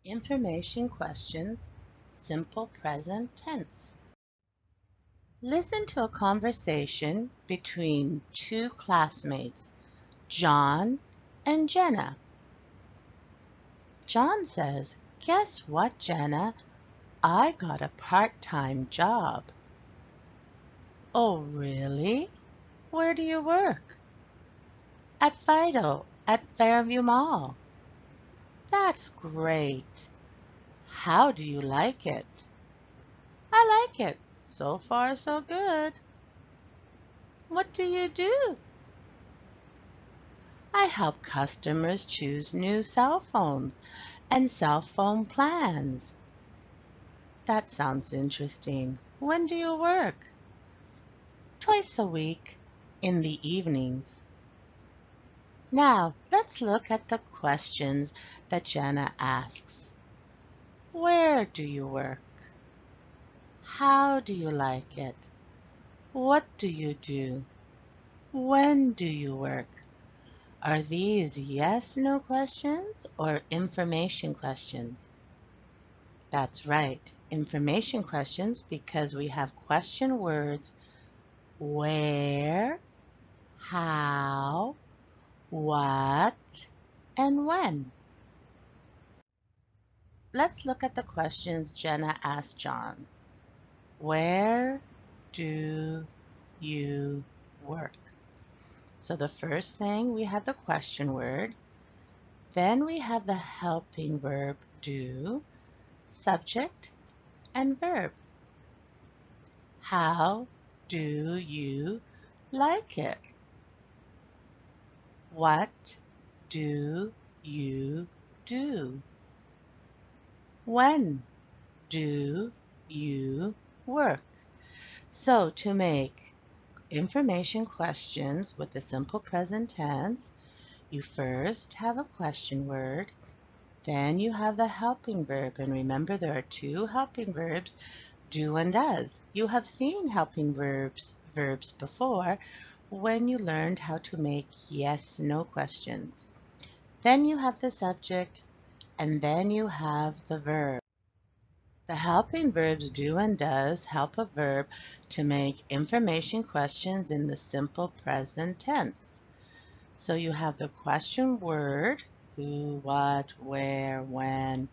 Information questions, simple present tense. Listen to a conversation between two classmates, John and Jenna. John says, "Guess what, Jenna? I got a part-time job." "Oh, really? Where do you work?" "At Fido, at Fairview Mall." "That's great. How do you like it?" "I like it. So far, so good." "What do you do?" "I help customers choose new cell phones and cell phone plans." "That sounds interesting. When do you work?" "Twice a week, in the evenings." Now, let's look at the questions that Jenna asks. Where do you work? How do you like it? What do you do? When do you work? Are these yes/no questions or information questions? That's right, information questions because we have question words where, how, what, and when. Let's look at the questions Jenna asked John. Where do you work? So the first thing, we have the question word. Then we have the helping verb do, subject, and verb. How do you like it? What do you do? When do you work? So to make information questions with the simple present tense, you first have a question word, then you have the helping verb. And remember, there are two helping verbs, do and does. You have seen helping verbs before when you learned how to make yes/no questions. Then you have the subject, and then you have the verb. The helping verbs do and does help a verb to make information questions in the simple present tense. So you have the question word, who, what, where, when,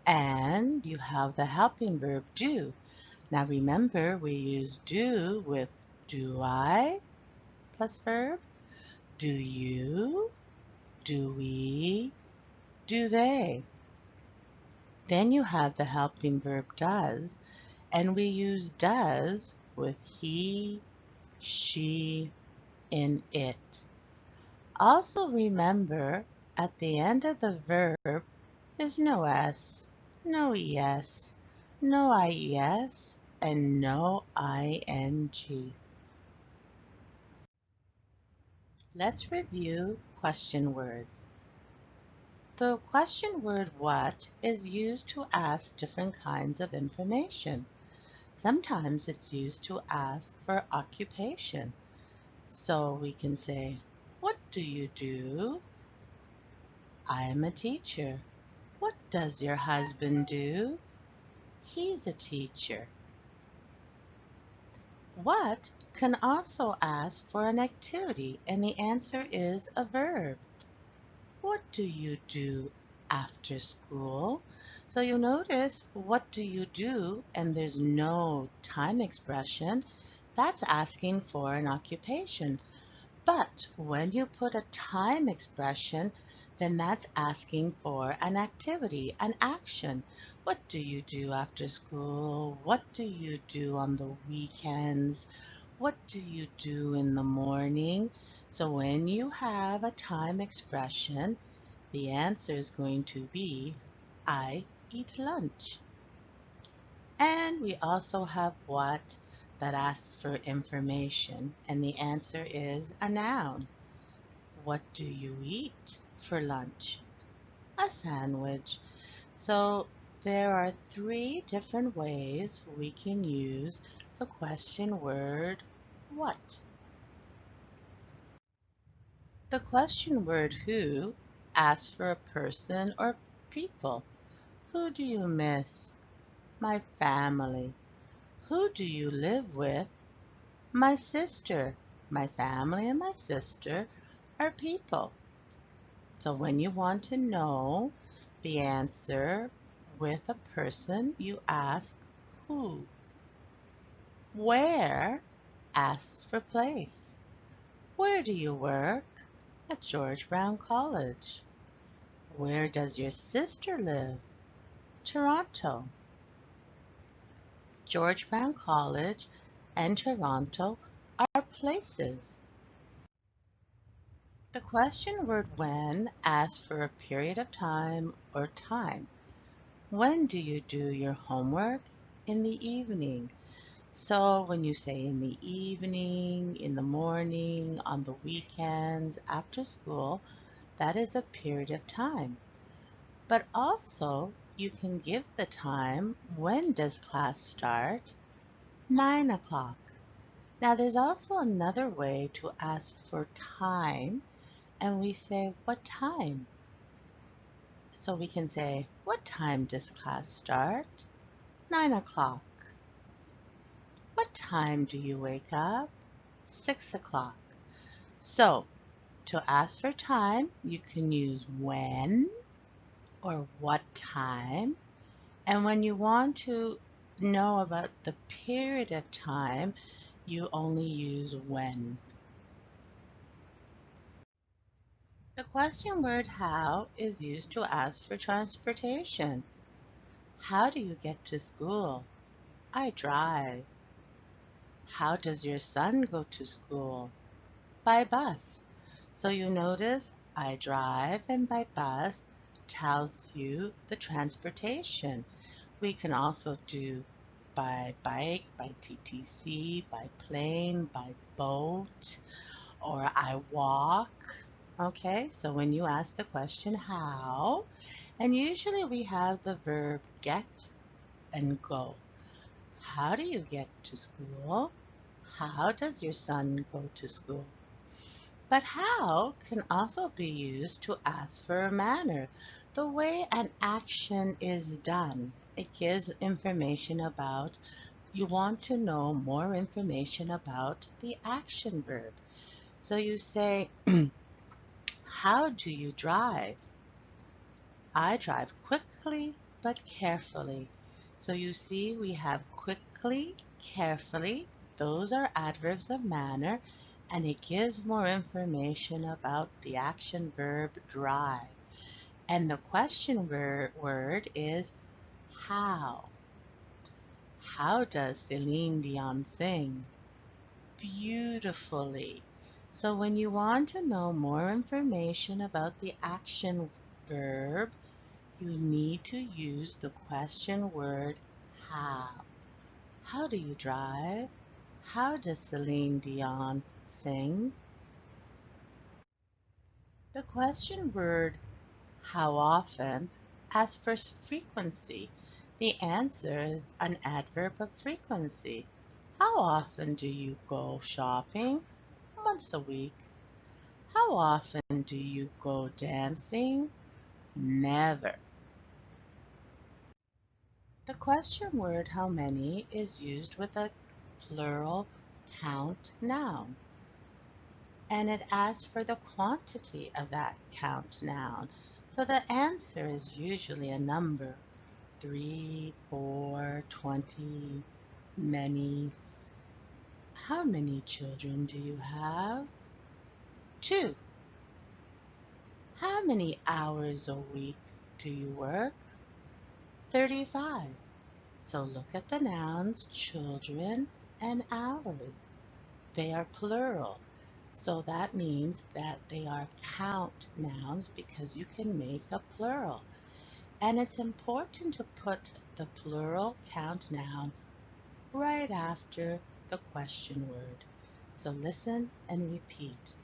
and you have the helping verb do. Now remember, we use do with do I plus verb, do you, do we, do they. Then you have the helping verb does, and we use does with he, she, and it. Also remember, at the end of the verb, there's no S, no ES, no IES, and no ING. Let's review question words. The question word what is used to ask different kinds of information. Sometimes it's used to ask for occupation. So we can say, what do you do? I am a teacher. What does your husband do? He's a teacher. What can also ask for an activity, and the answer is a verb. What do you do after school? So you notice, what do you do? And there's no time expression. That's asking for an occupation. But when you put a time expression, then that's asking for an activity, an action. What do you do after school? What do you do on the weekends? What do you do in the morning? So when you have a time expression, the answer is going to be, I eat lunch. And we also have what that asks for information, and the answer is a noun. What do you eat for lunch? A sandwich. So there are three different ways we can use the question word what. The question word who asks for a person or people. Who do you miss? My family. Who do you live with? My sister. My family and my sister are people. So when you want to know the answer with a person, you ask who. Where asks for place. Where do you work? At George Brown College. Where does your sister live? Toronto. George Brown College and Toronto are places. The question word when asks for a period of time or time. When do you do your homework? In the evening. So when you say in the evening, in the morning, on the weekends, after school, that is a period of time. But also, you can give the time. When does class start? 9 o'clock. Now there's also another way to ask for time, and we say, what time? So we can say, what time does class start? 9 o'clock. What time do you wake up? 6 o'clock. So to ask for time, you can use when or what time. And when you want to know about the period of time, you only use when. The question word how is used to ask for transportation. How do you get to school? I drive. How does your son go to school? By bus. So you notice I drive and by bus tells you the transportation. We can also do by bike, by TTC, by plane, by boat, or I walk. Okay, so when you ask the question how, and usually we have the verb get and go. How do you get to school? How does your son go to school? But how can also be used to ask for a manner, the way an action is done. It gives information about, you want to know more information about the action verb. So you say, how do you drive? I drive quickly but carefully. So you see we have quickly, carefully. Those are adverbs of manner, and it gives more information about the action verb drive. And the question word is how. How does Celine Dion sing? Beautifully. So when you want to know more information about the action verb, you need to use the question word how. How do you drive? How does Celine Dion sing? The question word how often asks for frequency. The answer is an adverb of frequency. How often do you go shopping? Once a week. How often do you go dancing? Never. The question word how many is used with a plural count noun, and it asks for the quantity of that count noun. So the answer is usually a number, 3, 4, 20, many. How many children do you have? 2. How many hours a week do you work? 35. So look at the nouns children and hours. They are plural. So that means that they are count nouns because you can make a plural. And it's important to put the plural count noun right after the question word. So listen and repeat.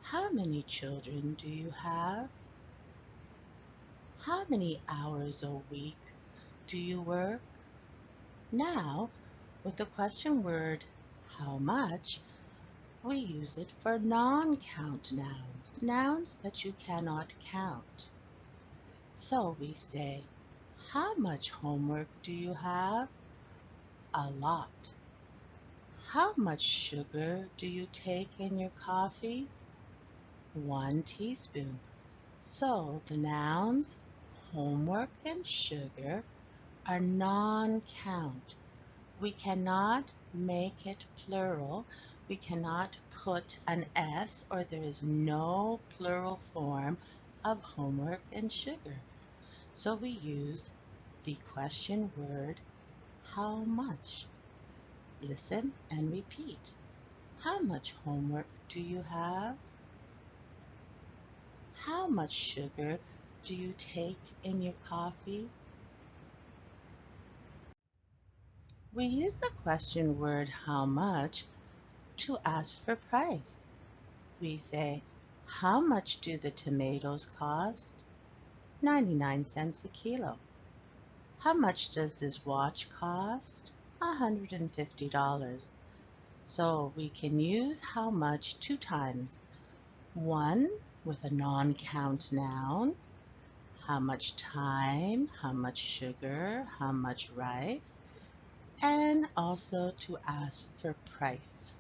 How many children do you have? How many hours a week do you work? Now, with the question word how much, we use it for non-count nouns, nouns that you cannot count. So we say, How much homework do you have? A lot. How much sugar do you take in your coffee? 1 teaspoon. So the nouns homework and sugar are non-count. We cannot make it plural. We cannot put an S, or there is no plural form of homework and sugar. So we use the question word how much. Listen and repeat. How much homework do you have? How much sugar do you take in your coffee? We use the question word how much to ask for price. We say, how much do the tomatoes cost? 99 cents a kilo. How much does this watch cost? $150. So we can use how much 2 times. One with a non-count noun, how much time, how much sugar, how much rice, and also to ask for price.